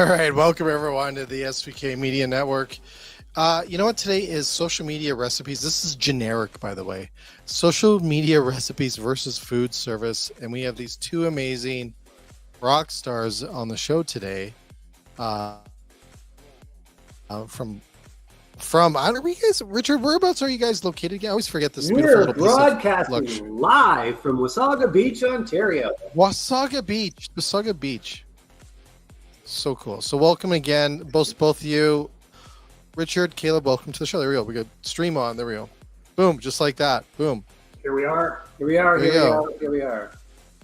All right, welcome everyone to the SVK Media Network. You know what? Today is social media recipes. This is generic, by the way. Social media recipes versus food service, and we have these two amazing rock stars on the show today. From I don't know, you guys, Richard, whereabouts are you guys located again? I always forget this. We're broadcasting live from Wasaga Beach, Ontario. Wasaga Beach. So cool. So welcome again, both of you. Richard, Caleb, welcome to the show. There we go. We got stream on. There we go. Boom, just like that. Boom. Here we are. Here we are.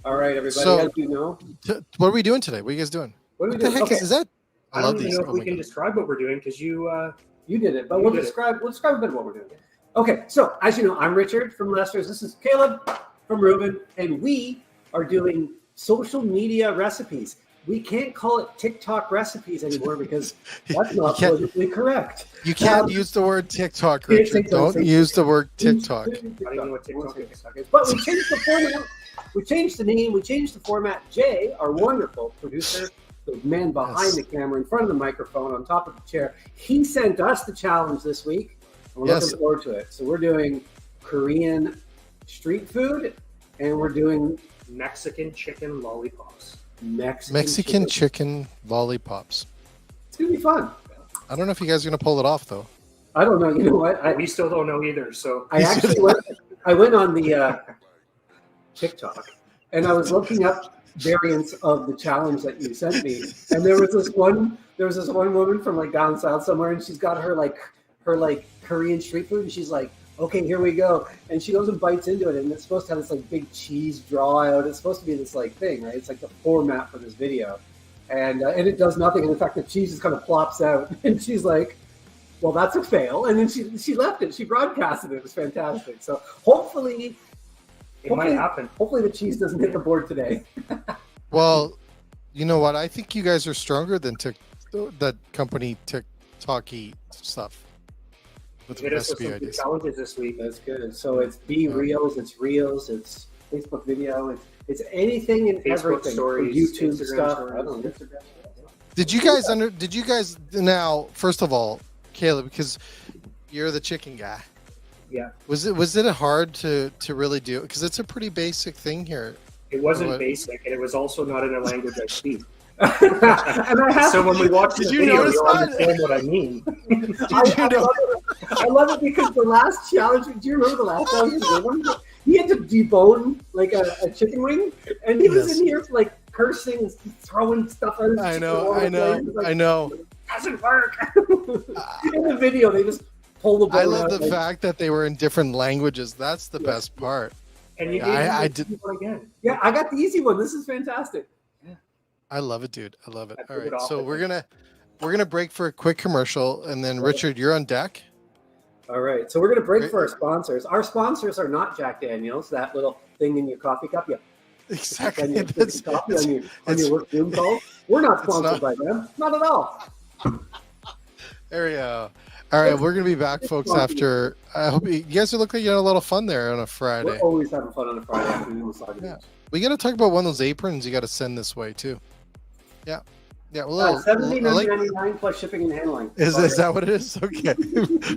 All right, everybody. So, as you know, what are we doing today? What are you guys doing? What the heck is that? I don't even know if we can describe what we're doing because you did it, but we'll describe a bit of what we're doing. Okay, so as you know, I'm Richard from Lester's. This is Caleb from Reuben, and we are doing social media recipes. We can't call it TikTok recipes anymore because that's not politically correct. You can't use the word TikTok, Richard. Don't use the word TikTok. I don't even know what TikTok is. But we changed the format. We changed the name. We changed the format. Jay, our wonderful producer, the man behind the camera, in front of the microphone, on top of the chair, he sent us the challenge this week. And we're looking forward to it. So we're doing Korean street food, and we're doing Mexican chicken lollipops. Mexican chicken lollipops. It's going to be fun. I don't know if you guys are going to pull it off, though. I don't know. You know what? We still don't know either. So I went on the TikTok, and I was looking up variants of the challenge that you sent me, and there was this one woman from like down south somewhere, and she's got her Korean street food, and she's like, okay, here we go, and she goes and bites into it, and it's supposed to have this like big cheese draw out. It's supposed to be this like thing, right? It's like the format for this video, and it does nothing, and in fact the cheese just kind of plops out, and she's like, well, that's a fail, and then she left it. She broadcasted it. It was fantastic. So hopefully it might happen. Hopefully the cheese doesn't hit the board today. Well, you know what? I think you guys are stronger than that company TikTok-y stuff. With recipe ideas. Challenges this week. That's good. So it's Reels, it's Facebook video, it's anything and Facebook everything. Stories, YouTube Instagram stuff. Stories. I don't know. Instagram. Did you guys now? First of all, Caleb, because you're the chicken guy. Yeah. Was it hard to really do? Because it's a pretty basic thing here. It wasn't basic, and it was also not in a language I speak. So when we watch the video, you'll understand what I mean. I love it because the last challenge. Do you remember the last challenge? He had to debone like a chicken wing, and he was in here like cursing and throwing stuff out. I know. Doesn't work. In the video, they just pull the bone I love out, the fact that they were in different languages. That's the best part. And you did one again. Yeah, I got the easy one. This is fantastic. I love it, dude. I love it. All right, so we're gonna break for a quick commercial, and then Richard, you're on deck. All right, so we're gonna break for our sponsors. Our sponsors are not Jack Daniels, that little thing in your coffee cup. Yeah, exactly. Coffee on your work Zoom call. We're not sponsored by them, not at all. There we go. All right, we're gonna be back, folks. After I hope you guys look like you had a lot of fun there on a Friday. We're always having fun on a Friday afternoon. Yeah. We got to talk about one of those aprons you got to send this way too. Yeah. Well, $17.99 plus shipping and handling. Is that what it is? Okay.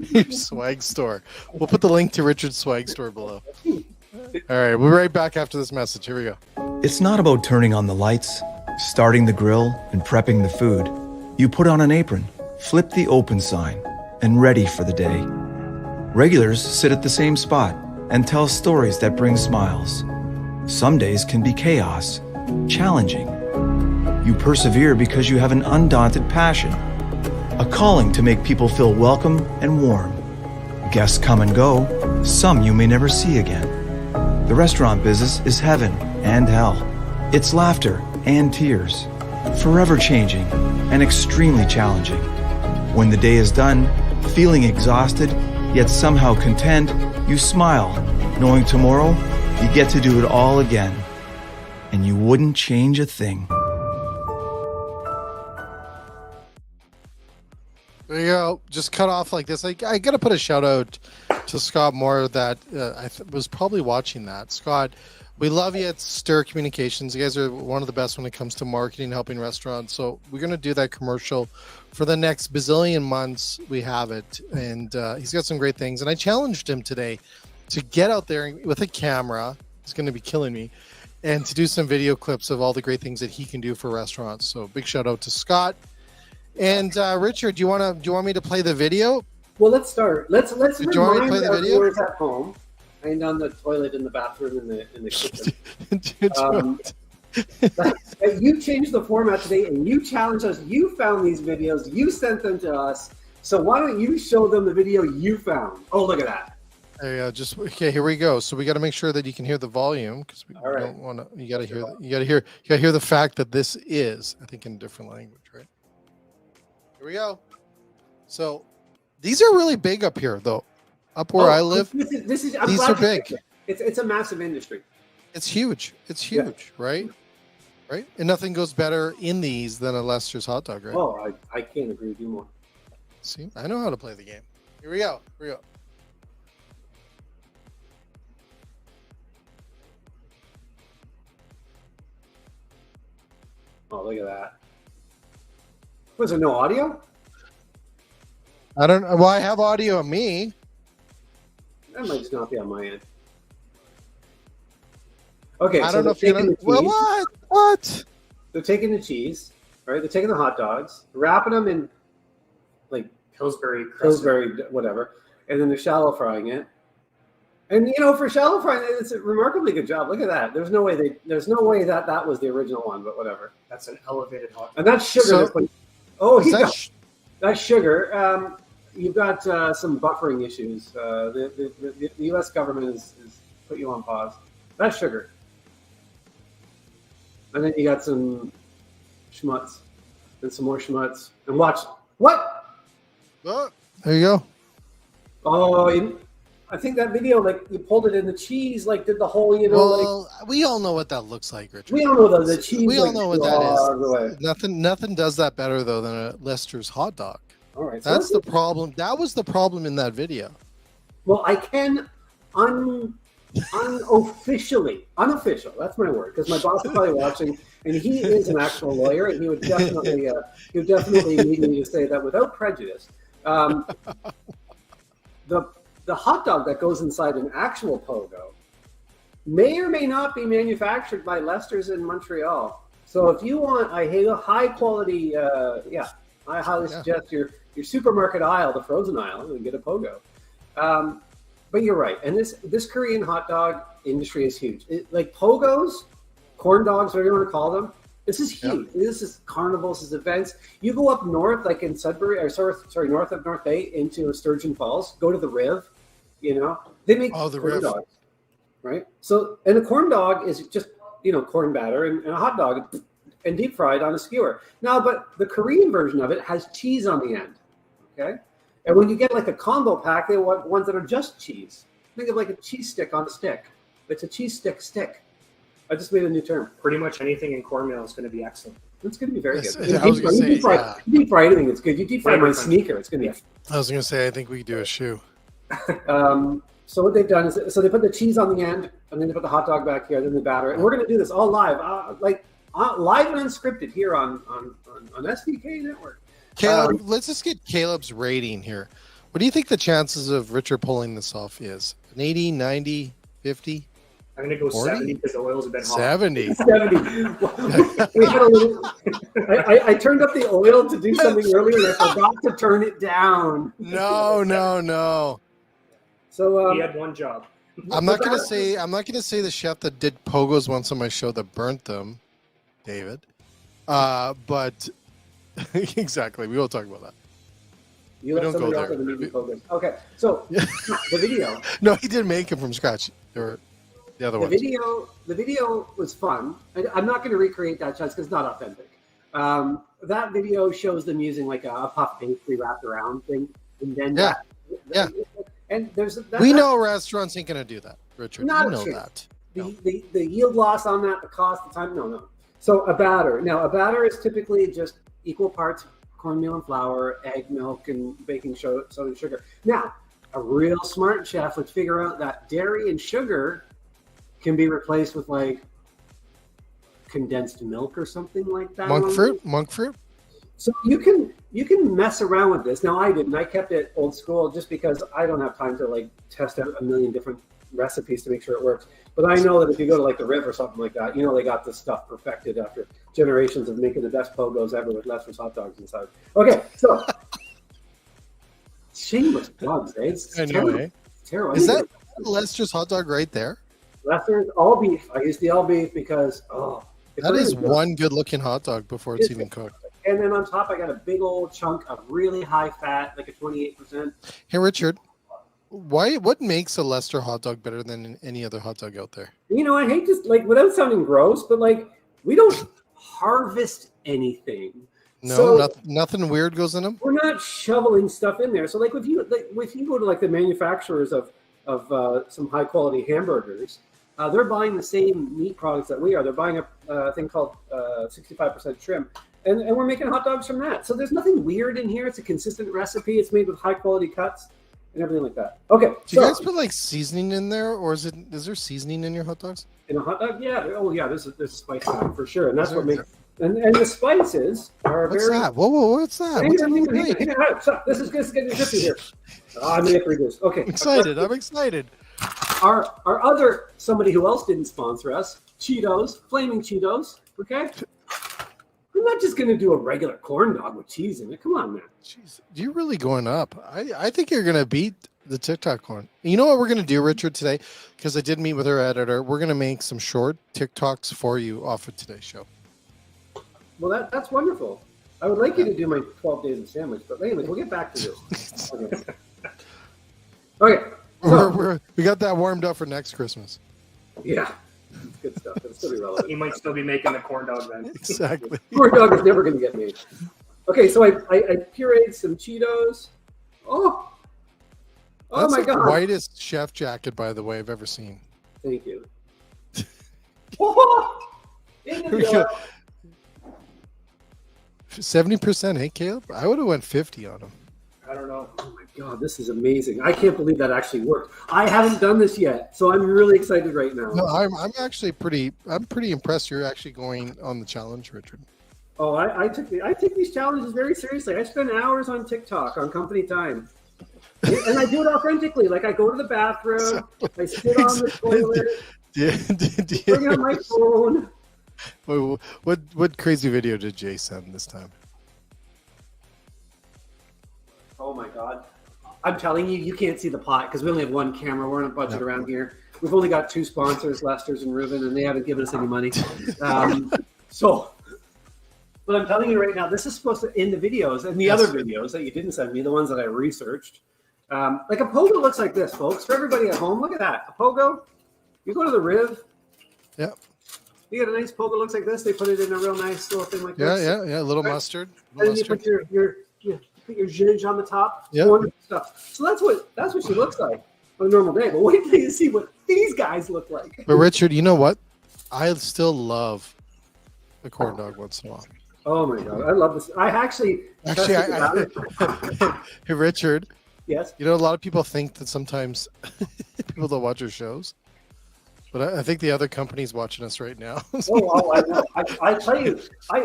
Your swag store. We'll put the link to Richard's swag store below. All right, we'll be right back after this message. Here we go. It's not about turning on the lights, starting the grill, and prepping the food. You put on an apron, flip the open sign, and ready for the day. Regulars sit at the same spot and tell stories that bring smiles. Some days can be chaos, challenging. You persevere because you have an undaunted passion, a calling to make people feel welcome and warm. Guests come and go, some you may never see again. The restaurant business is heaven and hell. It's laughter and tears, forever changing and extremely challenging. When the day is done, feeling exhausted, yet somehow content, you smile, knowing tomorrow you get to do it all again, and you wouldn't change a thing. There you go. Just cut off like this. I got to put a shout out to Scott Moore that I was probably watching that. Scott We love you at Stir Communications. You guys are one of the best when it comes to marketing, helping restaurants. So we're going to do that commercial for the next bazillion months. We have it. And he's got some great things. And I challenged him today to get out there with a camera. He's going to be killing me. And to do some video clips of all the great things that he can do for restaurants. So big shout out to Scott. And Richard, do you want me to play the video? Well, let's start. Let's remind our video? viewers at home and on the toilet, in the bathroom, in the kitchen. You changed the format today, and you challenged us. You found these videos. You sent them to us. So why don't you show them the video you found? Oh, look at that. There you go. Okay, here we go. So we got to make sure that you can hear the volume because we right. don't want to. You got to hear the fact that this is, I think, in a different language, right? Here we go. So these are really big up here, though. Up where I live, these are big. It's a massive industry. It's huge. It's huge, right? Right? And nothing goes better in these than a Lester's hot dog, right? Oh, I can't agree with you more. See, I know how to play the game. Here we go. Oh, look at that. Was there no audio? I don't know. Well, I have audio of me. That might just not be on my end. Okay, I don't know if you're gonna. Well, what? They're taking the cheese, right? They're taking the hot dogs, wrapping them in like Pillsbury, whatever, and then they're shallow frying it. And for shallow frying, it's a remarkably good job. Look at that. There's no way that was the original one, but whatever. That's an elevated hot dog. And that's sugar. That's sugar. You've got some buffering issues. The U.S. government is put you on pause. That's sugar. And then you got some schmutz and some more schmutz. And watch. What? Oh, there you go. Oh, I think that video, like, you pulled it in the cheese, like, did the whole, Well, we all know what that looks like, Richard. We all know the cheese. We all know what that is. Away. Nothing does that better, though, than a Lester's hot dog. All right. That's the problem. That was the problem in that video. Well, I can unofficially, that's my word, because my boss is probably watching, and he is an actual lawyer, and he would definitely need me to say that without prejudice. The hot dog that goes inside an actual pogo may or may not be manufactured by Lester's in Montreal. So if you want a high quality, I highly suggest your supermarket aisle, the frozen aisle, and get a pogo. But you're right, and this Korean hot dog industry is huge. Like pogos, corn dogs, whatever you want to call them. This is huge. Yep. This is carnivals, this is events. You go up north, like in Sudbury, north of North Bay into Sturgeon Falls. Go to the Riv. They make corn dogs, right? So, and a corn dog is just corn batter and a hot dog and deep fried on a skewer. Now, but the Korean version of it has cheese on the end. Okay. And when you get like a combo pack, they want ones that are just cheese. Think of like a cheese stick on a stick. It's a cheese stick. I just made a new term. Pretty much anything in cornmeal is going to be excellent. It's going to be very good. Deep fry anything, it's good. You deep fry my sneaker, it's going to be. I was going to say, I think we could do a shoe. So what they've done is, they put the cheese on the end, and then they put the hot dog back here, then they batter it. And we're going to do this all live, live and unscripted here on SDK Network. Caleb, let's just get Caleb's rating here. What do you think the chances of Richard pulling this off is? An 80, 90, 50? I'm going to go 40? 70 because the oil's a bit hot. 70. 70. I turned up the oil to do something earlier, and I forgot to turn it down. No. So he had one job. I'm not going to say the chef that did pogos once on my show that burnt them, David. But exactly, we will talk about that. We don't go there. Okay, so the video. No, he did make it from scratch. Or the other one. The video was fun. I'm not going to recreate that because it's not authentic. That video shows them using like a puff pastry wrapped around thing, and then and we know restaurants ain't going to do that, Richard. Not you know that. The yield loss on that, the cost, the time, no. So a batter is typically just equal parts cornmeal and flour, egg, milk, and baking soda and sugar. Now, a real smart chef would figure out that dairy and sugar can be replaced with like condensed milk or something like that. Monk fruit. So you can mess around with this. Now I didn't. I kept it old school just because I don't have time to like test out a million different recipes to make sure it works. But I know that if you go to like the Riv or something like that, they got this stuff perfected after generations of making the best pogos ever with Lester's hot dogs inside. Okay, so shameless plugs, eh? It's terrible. Anyway, It's terrible. is that Lester's hot dog right there? Lester's all beef? I use the all beef because That is one good-looking hot dog before it's even cooked. And then on top, I got a big old chunk of really high fat, like a 28%. Hey, Richard, what makes a Lester hot dog better than any other hot dog out there? I hate to, like, without sounding gross, but like, we don't harvest anything. No, So nothing weird goes in them. we're not shoveling stuff in there. So like, if you go to like the manufacturers of some high quality hamburgers, they're buying the same meat products that we are. They're buying a thing called 65% trim. And we're making hot dogs from that. So there's nothing weird in here. It's a consistent recipe. It's made with high quality cuts and everything like that. Okay. Do you guys put like seasoning in there, or is there seasoning in your hot dogs? In a hot dog? Yeah. Oh yeah, there's a spice in it for sure. And that's what makes and the spices are What's very that? Whoa, what's that? What's that? Stop. This is getting zippy here. I may have to reduce. Okay. I'm excited. Our other somebody who else didn't sponsor us, Cheetos, Flaming Cheetos. Okay. I'm not just going to do a regular corn dog with cheese in it. Come on, man. Jeez, you're really going up. I think you're going to beat the TikTok corn. You know what we're going to do, Richard, today? Because I did meet with our editor. We're going to make some short TikToks for you off of today's show. Well, that's wonderful. I would like you to do my 12 days of sandwich, but anyways, we'll get back to this. Okay. So, We got that warmed up for next Christmas. yeah. Good stuff. It'll still be relevant. He might still be making the corn dog then. Exactly. Corn dog is never going to get made. Okay, so I pureed some Cheetos. Oh That's my the God. whitest chef jacket, by the way, I've ever seen. Thank you. Oh, into the oil. 70%, hey, Caleb? I would have went 50 on him. I don't know. Oh my God, this is amazing. I can't believe that actually worked. I haven't done this yet, so I'm really excited right now. No, I'm actually pretty impressed you're actually going on the challenge, Richard. Oh, I take these challenges very seriously. I spend hours on TikTok on company time. And I do it authentically. Like I go to the bathroom, I sit on the toilet, bring out my phone. What crazy video did Jay send this time? Oh my God. I'm telling you, you can't see the pot because we only have one camera. We're on a budget around here. We've only got two sponsors, Lester's and Reuben, and they haven't given us any money. But I'm telling you right now, this is supposed to, in the videos and the other videos that you didn't send me, the ones that I researched, like a pogo looks like this, folks. For everybody at home, look at that. A pogo, you go to the Riv. Yep. You get a nice pogo looks like this. They put it in a real nice little thing like this. Yeah. A little mustard. And then you put your zhuzh on the top. Yeah. Wonderful stuff. So that's what she looks like on a normal day. But wait till you see what these guys look like. But Richard, you know what? I still love the corn dog once in a while. Oh my God, I love this. I actually Hey, Richard. Yes. You know, a lot of people think that sometimes people don't watch our shows, but I think the other company's watching us right now. I know. I tell you,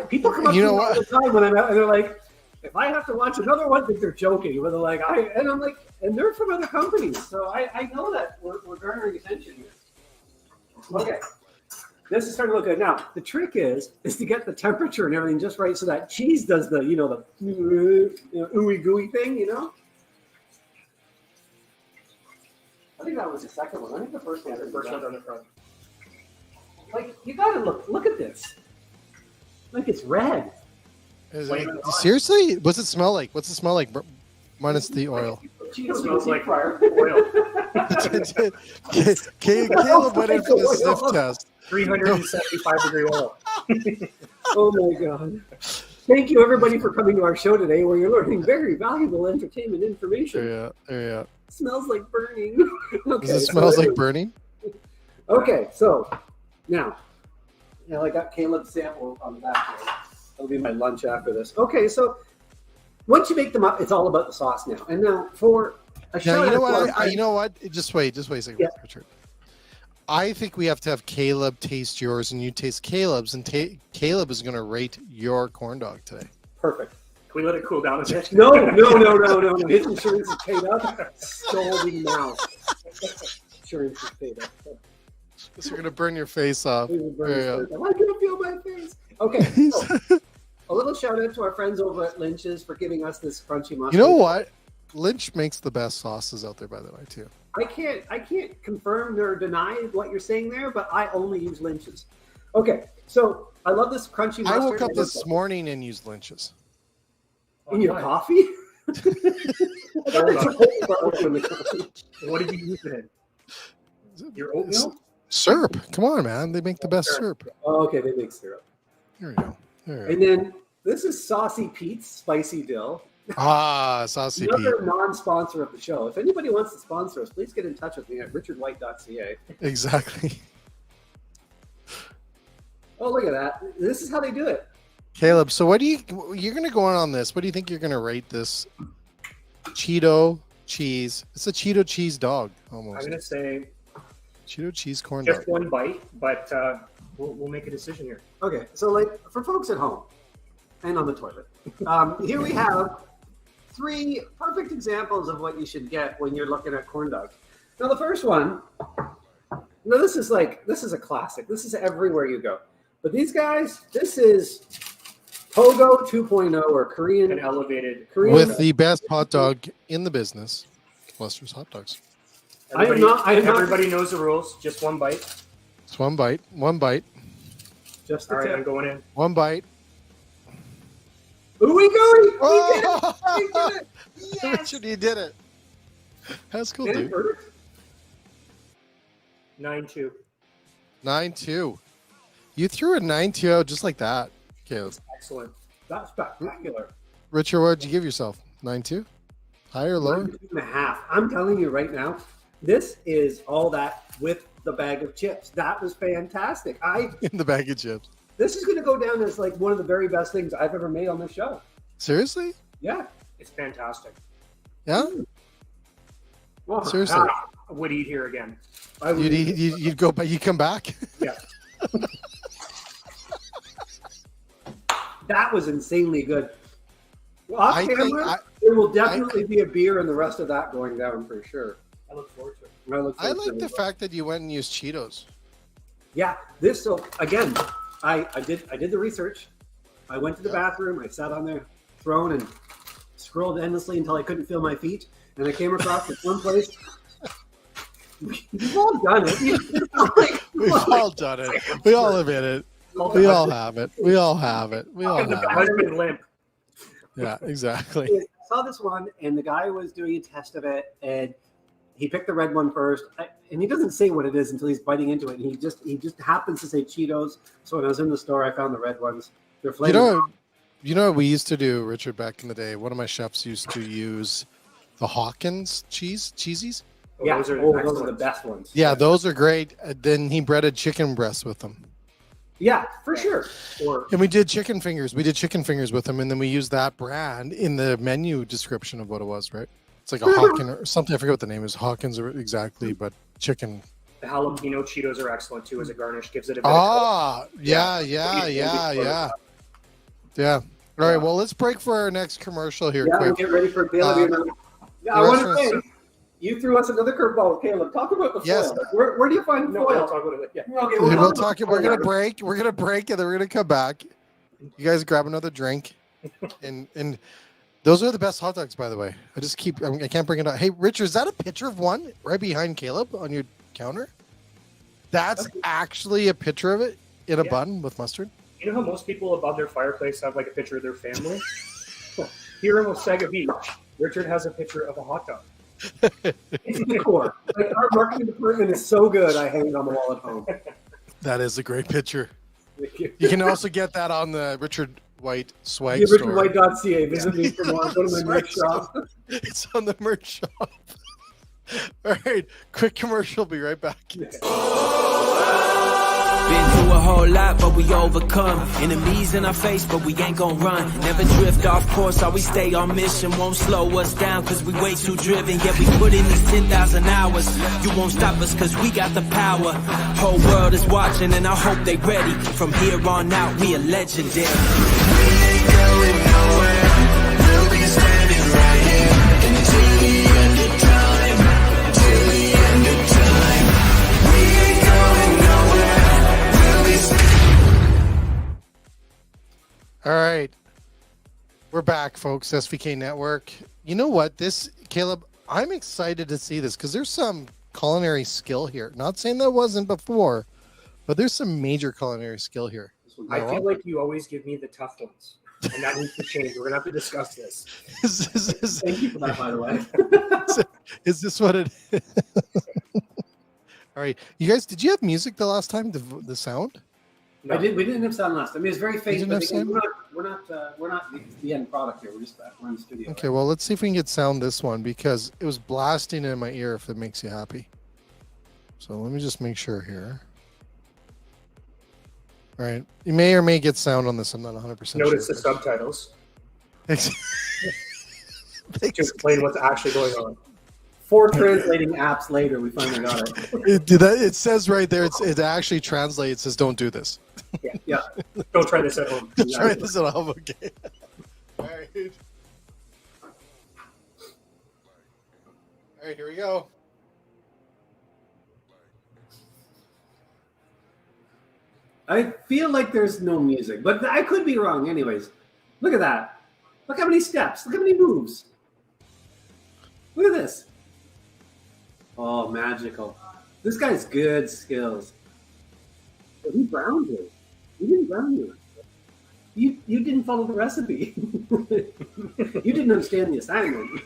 people come up to me all the time when I'm out, and they're like, if I have to watch another one, I think they're joking. But they're like, I'm like, and they're from other companies, so I know that we're garnering attention here. Okay. This is starting to look good. Now, the trick is to get the temperature and everything just right so that cheese does the, the ooey gooey thing, I think that was the second one. I think the first one. The first one on the front. Like, you gotta look at this. Like it's red. Seriously? What's it smell like? What's it smell like? Minus the oil. It smells like oil. Caleb went in for the sniff test. 375 degree oil. Oh my God. Thank you everybody for coming to our show today where you're learning very valuable entertainment information. Yeah. It smells like burning. Okay. Does it smells like burning? Okay, so now I got Caleb's sample on the back there. That'll be my lunch after this. Okay, so once you make them up, it's all about the sauce now. And now for a shot. You know what? Just wait a second, Richard. I think we have to have Caleb taste yours and you taste Caleb's, and Caleb is going to rate your corn dog today. Perfect. Can we let it cool down a bit? No. His insurance is paid up. Scalding mouth. Insurance is paid up. So you're going to burn your face off. I'm going to feel my face. Okay. So, a little shout out to our friends over at Lynch's for giving us this crunchy mustard. You know what? Lynch makes the best sauces out there, by the way, too. I can't confirm or deny what you're saying there, but I only use Lynch's. Okay, so I love this crunchy mustard. I woke up this morning and used Lynch's. In your coffee? What did you use it in? Your oatmeal? Syrup. Come on, man. They make the best syrup. Oh, okay, they make syrup. There you go. And then this is Saucy Pete's Spicy Dill. Saucy Pete. Another non-sponsor of the show. If anybody wants to sponsor us, please get in touch with me at richardwhite.ca. Exactly. Oh, look at that. This is how they do it. Caleb, so you're going to go on this. What do you think you're going to rate this Cheeto cheese? It's a Cheeto cheese dog, almost. I'm going to say Cheeto cheese corn dog. just one bite, but we'll make a decision here. Okay, so like for folks at home and on the toilet, here we have 3 perfect examples of what you should get when you're looking at corn dogs. Now the first one, now this is a classic. This is everywhere you go. But these guys, this is Pogo 2.0 or Korean. An elevated. With the best hot dog in the business, Lester's Hot Dogs. Everybody knows the rules. Just one bite. It's one bite. One bite. Just All right, I'm going in. One bite. Ooh, we go! We Oh! did it! Yes! Richard, you did it. That's cool, dude. 9-2. 9-2. You threw a 9-2 out just like that, Caleb. Excellent. That's spectacular. Richard, what did you give yourself? 9-2? Higher or lower? 2.5. I'm telling you right now, this is all that with the bag of chips. That was fantastic. In the bag of chips. This is going to go down as like one of the very best things I've ever made on this show. Seriously? Yeah. It's fantastic. Yeah? Oh, Seriously? God. I would eat here again. You'd go, but you come back? Yeah. That was insanely good. Well, off camera, there will definitely be a beer and the rest of that going down for sure. I look forward to it. I like the fact that you went and used Cheetos. Yeah, so again, I did the research. I went to the bathroom, I sat on the throne and scrolled endlessly until I couldn't feel my feet, and I came across this one place. We've all done it. We've all done it. We all admit it. We all have it. We all have it. We all have it. Husband limp. Yeah, exactly. I saw this one, and the guy was doing a test of it, and he picked the red one first, and he doesn't say what it is until he's biting into it. And he just happens to say Cheetos. So when I was in the store, I found the red ones. They're flavored. You know what we used to do, Richard, back in the day? One of my chefs used to use the Hawkins cheesies. Yeah, those are the best ones. Yeah, those are great. Then he breaded chicken breasts with them. Yeah, for sure. And we did chicken fingers. We did chicken fingers with them, and then we used that brand in the menu description of what it was, right? It's like a Hawkins or something. I forget what the name is. Hawkins or exactly, but chicken. The jalapeno Cheetos are excellent too as a garnish. Gives it a bit of yeah. All right, well, let's break for our next commercial here. Yeah, quick. we'll get ready for Caleb. I want to say, you threw us another curveball, Caleb. Talk about the foil. Yes. Where do you find the No, foil? we'll talk about it. Yeah. Okay, We'll talk. We're gonna break. We're gonna break, and then we're gonna come back. You guys grab another drink, and those are the best hot dogs, by the way. I can't bring it up. Hey, Richard, is that a picture of one right behind Caleb on your counter? That's actually a picture of it in a bun with mustard. You know how most people above their fireplace have like a picture of their family? Here in Wasaga Beach, Richard has a picture of a hot dog. It's the core. Like our marketing department is so good. I hang it on the wall at home. That is a great picture. You can also get that on the Richard White swag Yeah, store. RichardWhite.ca. Visit me for more. Go to my merch shop. It's on the merch shop. All right, quick commercial. Be right back. Been through a whole lot, but we overcome. Enemies in our face, but we ain't gon' run. Never drift off course, always stay on mission. Won't slow us down, cause we way too driven. Yeah, we put in these 10,000 hours. You won't stop us, cause we got the power. Whole world is watching, and I hope they ready. From here on out, we are legendary. We ain't going nowhere. We'll be standing right here until the end of time. Till the end of time. We ain't going nowhere. We'll be All right. We're back, folks. SVK Network. You know what? Caleb, I'm excited to see this because there's some culinary skill here. Not saying that wasn't before, but there's some major culinary skill here. I feel like you always give me the tough ones, and that needs to change. We're gonna have to discuss this. Thank you for that, by the way. Is this what it is? All right, you guys, did you have music the last time? The sound? No. We didn't have sound last time. I mean, it's very faint, but again, we're not the end product here. We're in the studio. Okay, well, let's see if we can get sound this one because it was blasting in my ear. If it makes you happy, so let me just make sure here. All right, you may or may get sound on this. I'm not 100% sure. Notice the subtitles to explain what's actually going on. 4 translating apps later, we finally got it. It says right there. It actually translates. It says, "Don't do this." Yeah. Don't try this at home. Try this at home. Okay. All right. All right. Here we go. I feel like there's no music, but I could be wrong. Anyways, look at that. Look how many steps. Look how many moves. Look at this. Oh, magical. This guy's good skills. But he browned it. He didn't brown you. You didn't follow the recipe. You didn't understand the assignment.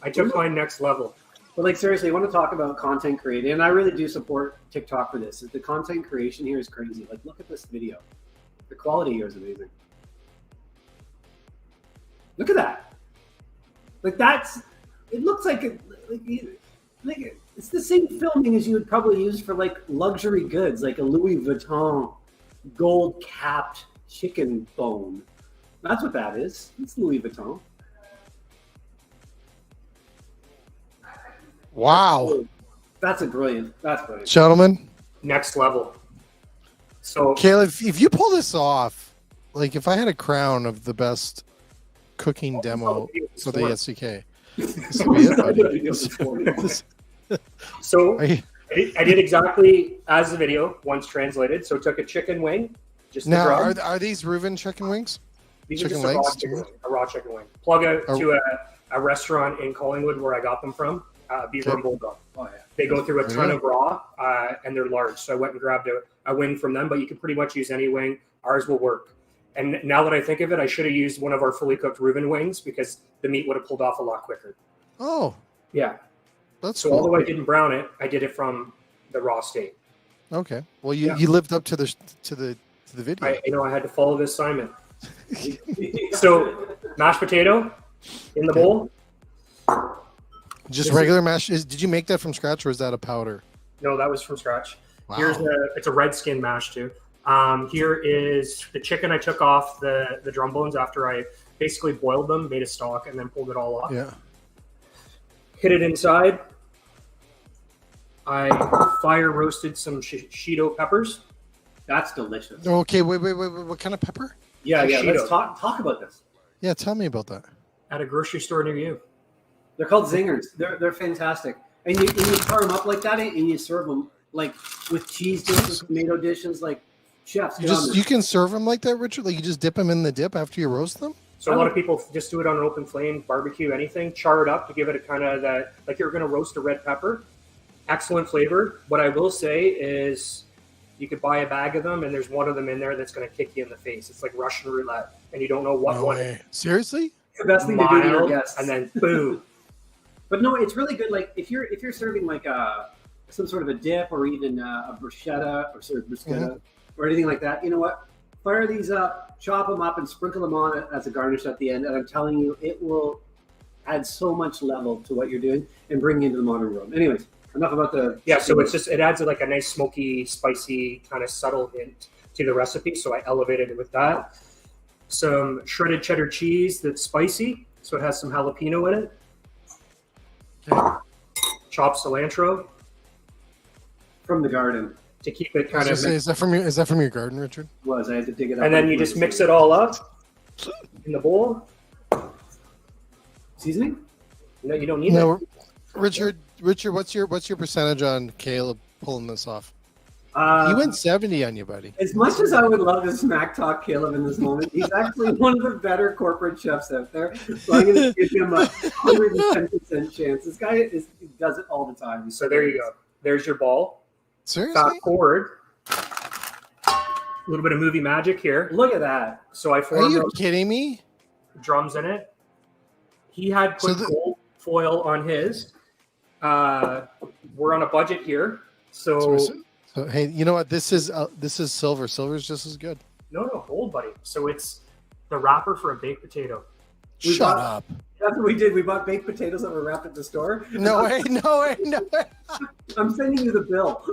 I took mine next level. But like seriously, I want to talk about content creating, and I really do support TikTok for this. The content creation here is crazy. Like, look at this video. The quality here is amazing. Look at that. Like it looks like it's the same filming as you would probably use for like luxury goods, like a Louis Vuitton gold capped chicken bone. That's what that is. It's Louis Vuitton. Wow. That's brilliant. Gentlemen. Next level. So Caleb, if you pull this off, like if I had a crown of the best cooking demo for the SCK, this would be it, buddy. So I did exactly as the video once translated. So took a chicken wing. Just now, are these Reuven chicken wings? These chicken are legs? a raw chicken wing. Plug out to a restaurant in Collingwood where I got them from. Beaver and Bulldog. Oh, yeah. They go through a ton of raw, and they're large. So I went and grabbed a wing from them, but you can pretty much use any wing. Ours will work. And now that I think of it, I should have used one of our fully cooked Reuven wings because the meat would have pulled off a lot quicker. Oh, yeah. That's so cool. Although I didn't brown it, I did it from the raw state. Okay. Well, you lived up to the video. I had to follow the assignment. So mashed potato in the bowl. Just regular mash. Did you make that from scratch or is that a powder? No, that was from scratch. Wow. It's a red skin mash too. Here is the chicken I took off the drum bones after I basically boiled them, made a stock, and then pulled it all off. Yeah. Hit it inside. I fire roasted some Shido peppers. That's delicious. Okay, wait. What kind of pepper? Yeah. Let's talk about this. Yeah, tell me about that. At a grocery store near you. They're called zingers. They're fantastic. And you tar them up like that, and you serve them like with cheese dishes, tomato dishes, like chefs. You can serve them like that, Richard? Like you just dip them in the dip after you roast them? So a lot of people just do it on an open flame, barbecue, anything, char it up to give it a kind of that, like you're going to roast a red pepper. Excellent flavor. What I will say is you could buy a bag of them and there's one of them in there that's going to kick you in the face. It's like Russian roulette and you don't know what one it is. Seriously? The best thing to do to your guests. And then boom. But no, it's really good. Like if you're serving like some sort of a dip or even a bruschetta or anything like that, you know what? Fire these up, chop them up, and sprinkle them on it as a garnish at the end. And I'm telling you, it will add so much level to what you're doing and bring you into the modern world. Anyways, enough about the. Yeah, so it adds like a nice smoky, spicy, kind of subtle hint to the recipe. So I elevated it with that. Some shredded cheddar cheese that's spicy, so it has some jalapeno in it. Okay. Chopped cilantro from the garden to keep it kind of. Is that from your garden, Richard? Was I had to dig it up. And then you just mix it all up in the bowl. Seasoning? No, you don't need it. Richard, what's your percentage on Caleb pulling this off? He went 70 on you, buddy. As much as I would love to smack talk Caleb in this moment, he's actually one of the better corporate chefs out there. So I'm going to give him a 110% chance. This guy he does it all the time. So there you go. There's your ball. Seriously? Fast forward. A little bit of movie magic here. Look at that. So I formed. Are you kidding me? Drums in it. He had put gold foil on his. We're on a budget here, so hey, you know what? This is silver. Silver's just as good. No, gold, buddy. So it's the wrapper for a baked potato. Shut up. That's what we did. We bought baked potatoes that were wrapped at the store. No way. I'm sending you the bill.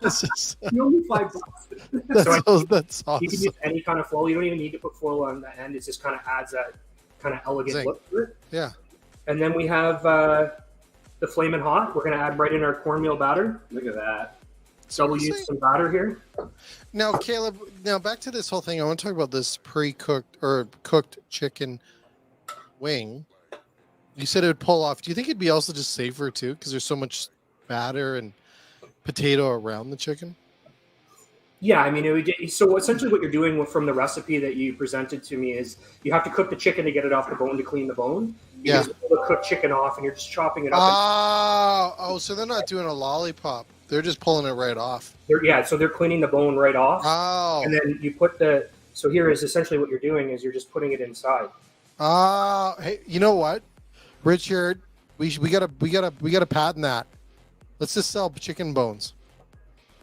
This is only $5. That's awesome. You can use any kind of foil. You don't even need to put foil on the end. It just kind of adds that kind of elegant look to it. Yeah. And then we have the Flamin' Hot. We're going to add right in our cornmeal batter. Look at that. So we'll use some batter here. Now, Caleb, back to this whole thing. I want to talk about this pre-cooked or cooked chicken wing. You said it would pull off. Do you think it'd be also just safer too? Because there's so much batter and potato around the chicken? Yeah, I mean, so essentially what you're doing from the recipe that you presented to me is you have to cook the chicken to get it off the bone to clean the bone. You just pull the cooked chicken off and you're just chopping it up. So they're not doing a lollipop. They're just pulling it right off. So they're cleaning the bone right off. Oh. And then you put so here is essentially what you're doing is you're just putting it inside. Hey, you know what, Richard? We gotta patent that. Let's just sell chicken bones.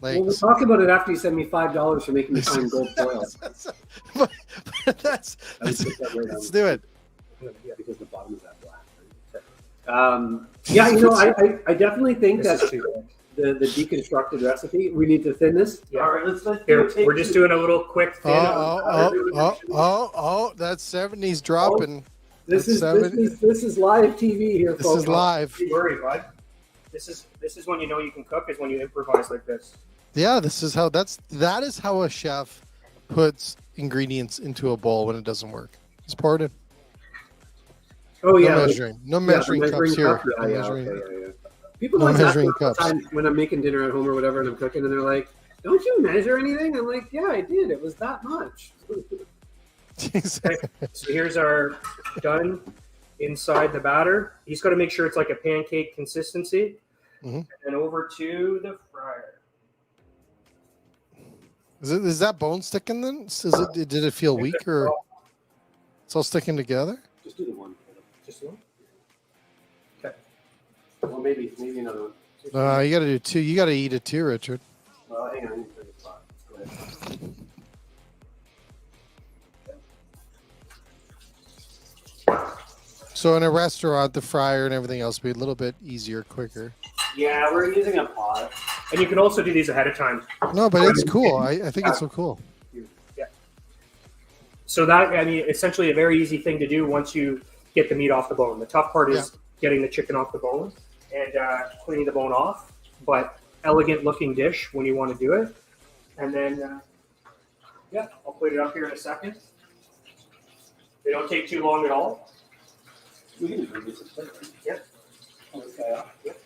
We'll talk about it after you send me $5 for making me find gold foil. Let's do it. Yeah, because the bottom is that black. I definitely think that the deconstructed recipe. We need to thin this. Yeah. All right, let's here. We're just doing a little quick thin. That 70's dropping. This is live TV here, folks. This is live. Don't worry, bud. This is when you know you can cook, is when you improvise like this. Yeah, that is how a chef puts ingredients into a bowl when it doesn't work. Just pour it in. Oh yeah, no measuring cups here. People always ask me all the time when I'm making dinner at home or whatever, and I'm cooking, and they're like, "Don't you measure anything?" I'm like, "Yeah, I did. It was that much." Okay, so here's our done inside the batter. You just got to make sure it's like a pancake consistency. Mm-hmm. And then over to the fryer. Is that bone sticking then? Did it feel weak or it's all sticking together? Just do the one. Just one. Okay. Well, maybe another one. You got to do two. You got to eat it too, Richard. Well, hang on. I need to the spot. Go ahead. So in a restaurant, the fryer and everything else would be a little bit easier, quicker. Yeah, we're using a pot. And you can also do these ahead of time. No, but it's cool. I think it's so cool. Yeah. So essentially a very easy thing to do once you get the meat off the bone. The tough part is getting the chicken off the bone and cleaning the bone off, but elegant looking dish when you want to do it. And then, I'll put it up here in a second. They don't take too long at all. We can just reduce it. Yep. Yep.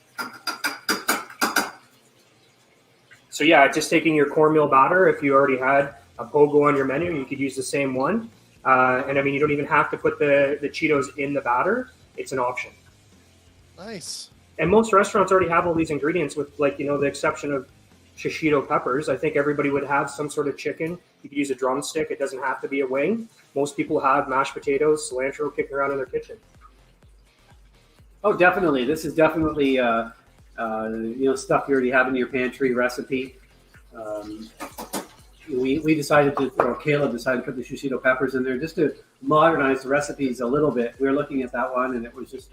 So just taking your cornmeal batter. If you already had a pogo on your menu, you could use the same one. And you don't even have to put the Cheetos in the batter. It's an option. Nice. And most restaurants already have all these ingredients with the exception of shishito peppers. I think everybody would have some sort of chicken. You could use a drumstick. It doesn't have to be a wing. Most people have mashed potatoes, cilantro kicking around in their kitchen. Oh, definitely. This is definitely stuff you already have in your pantry recipe. We decided Caleb decided to put the shishito peppers in there just to modernize the recipes a little bit. We were looking at that one, and it was just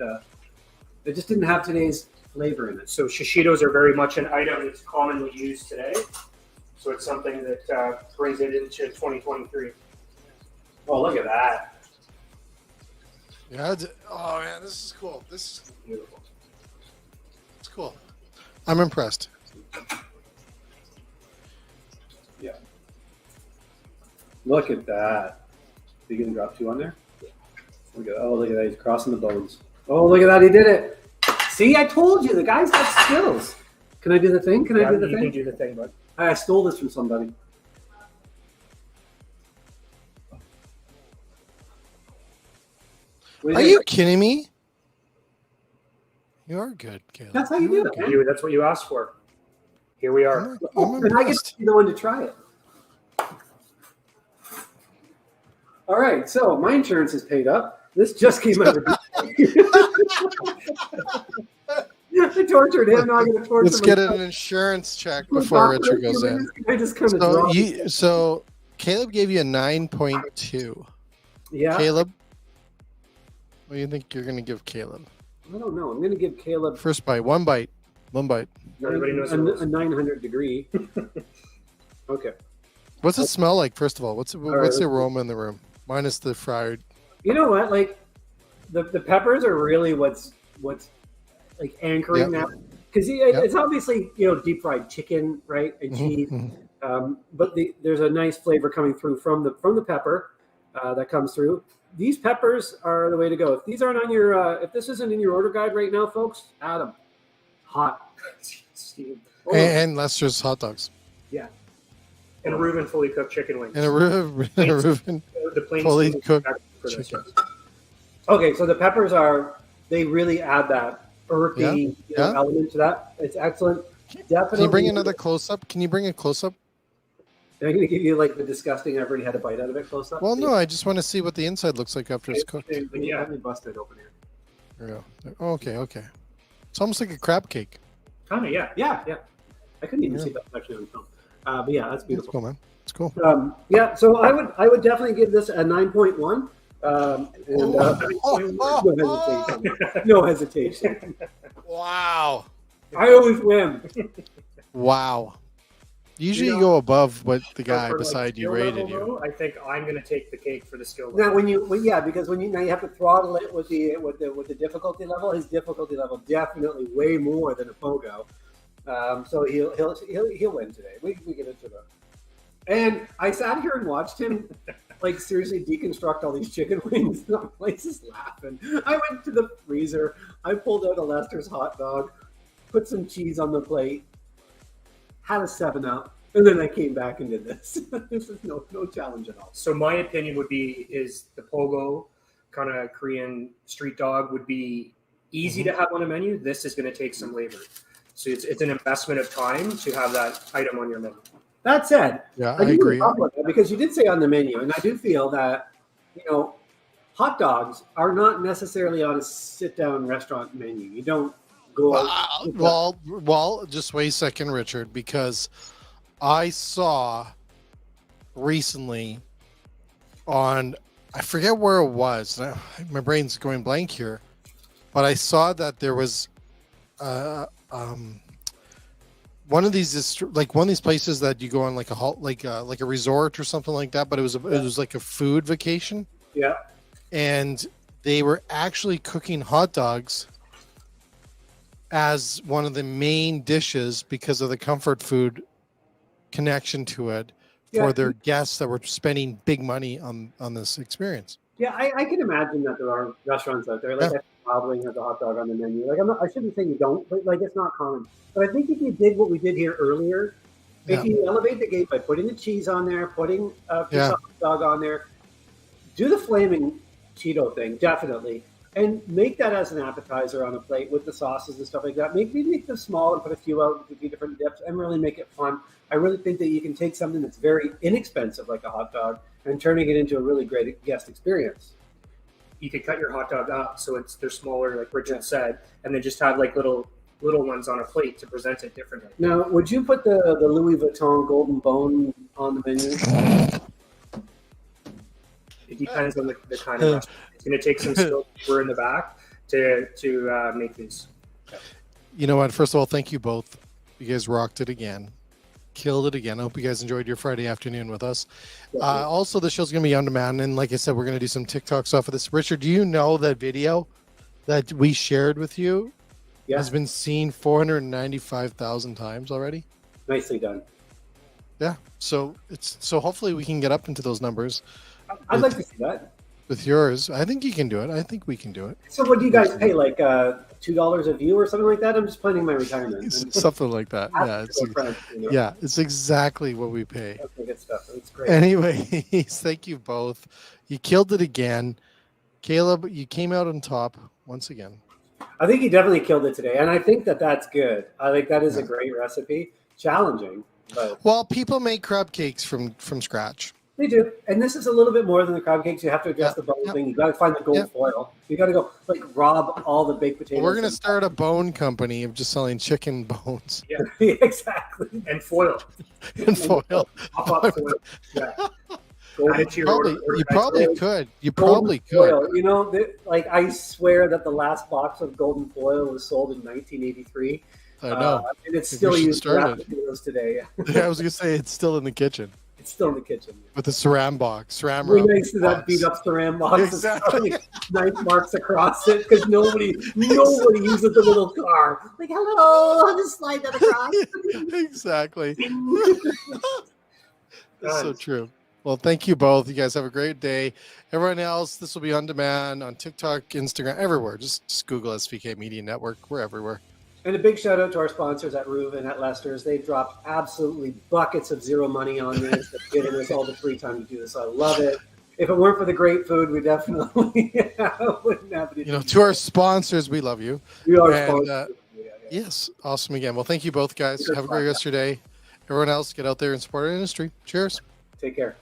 It just didn't have today's flavor in it. So shishitos are very much an item that's commonly used today. So it's something that brings it into 2023. Oh, look at that. Yeah. Oh man, this is cool. This is beautiful. It's cool. I'm impressed. Yeah. Look at that. You gonna drop 2 on there? Look at that. He's crossing the bones. Oh, look at that. He did it. See, I told you. The guy's got skills. Can I do the thing? Can I do the thing? You can do the thing, bud. I stole this from somebody. Are you kidding me? You are good, Caleb. That's how you do it. Man. That's what you asked for. Here we are. And I get to be the one to try it. All right, so my insurance is paid up. This just came out of I tortured him. Now I'm going to torture Let's get an insurance check before Richard goes in. I just kind of so Caleb gave you a 9.2. Yeah. Caleb, what do you think you're going to give Caleb? I don't know. I'm going to give Caleb First bite. One bite. Everybody knows a 900 degree. Okay. What's it smell like, first of all? What's the aroma in the room? Minus the fried. You know what? Like, the peppers are really what's like anchoring that. Because it's obviously, deep fried chicken, right? And cheese. But there's a nice flavor coming through from the pepper that comes through. These peppers are the way to go. If these aren't on your, if this isn't in your order guide right now, folks, add them. Hot. And Lester's hot dogs. Yeah. And a Reuben fully cooked chicken wings. And a Reuben fully cooked chicken. Okay, so the peppers they really add that earthy element to that. It's excellent. Definitely. Can you bring another close-up? Can you bring a close-up? Am I going to give you like the disgusting, I've already had a bite out of it close-up? Well, no, I just want to see what the inside looks like after it's cooked. Yeah. Let me bust it open here. There we go. Okay. It's almost like a crab cake. Kind of, yeah. Yeah. I couldn't even see that actually on film. But yeah, that's beautiful. It's cool, man. It's cool. So I would definitely give this a 9.1. No hesitation. Wow. I always win. Wow. Usually you go above what the guy beside you rated you. I think I'm going to take the cake for the skill Now, level. because now you have to throttle it with the difficulty level. His difficulty level definitely way more than a pogo. So he'll win today. We get into that. And I sat here and watched him like seriously deconstruct all these chicken wings. And my place is laughing. I went to the freezer. I pulled out a Lester's hot dog, put some cheese on the plate, had a 7-Up, and then I came back and did this. This is no challenge at all. So my opinion would be is the pogo kind of Korean street dog would be easy to have on a menu. This is going to take some labor. So it's an investment of time to have that item on your menu. That said, I agree. Because you did say on the menu, and I do feel that, hot dogs are not necessarily on a sit-down restaurant menu. You don't go Well, just wait a second, Richard, because I saw recently on, I forget where it was. My brain's going blank here, but I saw that there was one of these places that you go on like a resort or something like that, but it was like a food vacation. Yeah. And they were actually cooking hot dogs as one of the main dishes because of the comfort food connection to it for their guests that were spending big money on this experience. Yeah, I can imagine that there are restaurants out there. Like Wild Wing has a hot dog on the menu. Like I shouldn't say you don't, but like it's not common. But I think if you did what we did here earlier, if you elevate the game by putting the cheese on there, putting a hot dog on there, do the flaming Cheeto thing, definitely. And make that as an appetizer on a plate with the sauces and stuff like that. Maybe make them small and put a few out with a few different dips and really make it fun. I really think that you can take something that's very inexpensive like a hot dog and turning it into a really great guest experience. You could cut your hot dog up so they're smaller, like Richard said, and then just have like little ones on a plate to present it differently. Now, would you put the Louis Vuitton Golden Bone on the menu? It depends on the kind of restaurant. It's going to take some skill. We're in the back. to make these. You know what? First of all, thank you both. You guys rocked it again. Killed it again. I hope you guys enjoyed your Friday afternoon with us. Also, the show's going to be on demand. And like I said, we're going to do some TikToks off of this. Richard, do you know that video that we shared with you has been seen 495,000 times already? Nicely done. Yeah. So hopefully we can get up into those numbers. I'd like to see that. With yours. I think you can do it. I think we can do it. So what do you guys pay? Like $2 a view or something like that? I'm just planning my retirement. Something like that. Yeah, it's exactly what we pay. Okay, good stuff. That's great. Anyways, thank you both. You killed it again. Caleb, you came out on top once again. I think you definitely killed it today. And I think that that's good. I think that is a great recipe. Challenging. But well, people make crab cakes from scratch. They do. And this is a little bit more than the crab cakes. You have to adjust the bone thing. You got to find the gold foil. You got to go rob all the baked potatoes. Well, we're going to start a bone company of just selling chicken bones. Yeah, exactly. And foil. And foil. Yeah. You probably could. You probably could. Foil. You know, I swear that the last box of golden foil was sold in 1983. I know. And it's still used for potatoes today. Yeah, I was going to say it's still in the kitchen. It's still in the kitchen. With the Saran box. Saran We're nice to that beat up Saran box. Exactly. Nice marks across it because nobody uses the little car. Like, hello, I'll just slide that across. Exactly. That's so true. Well, thank you both. You guys have a great day. Everyone else, this will be on demand on TikTok, Instagram, everywhere. Just Google SVK Media Network. We're everywhere. And a big shout out to our sponsors at Reuven, at Lester's. They've dropped absolutely buckets of zero money on this. They're giving us all the free time to do this. I love it. If it weren't for the great food, we definitely wouldn't have it. To our sponsors, we love you. We are sponsors. Yes, awesome again. Well, thank you both, guys. Have a great rest of your day. Everyone else, get out there and support our industry. Cheers. Take care.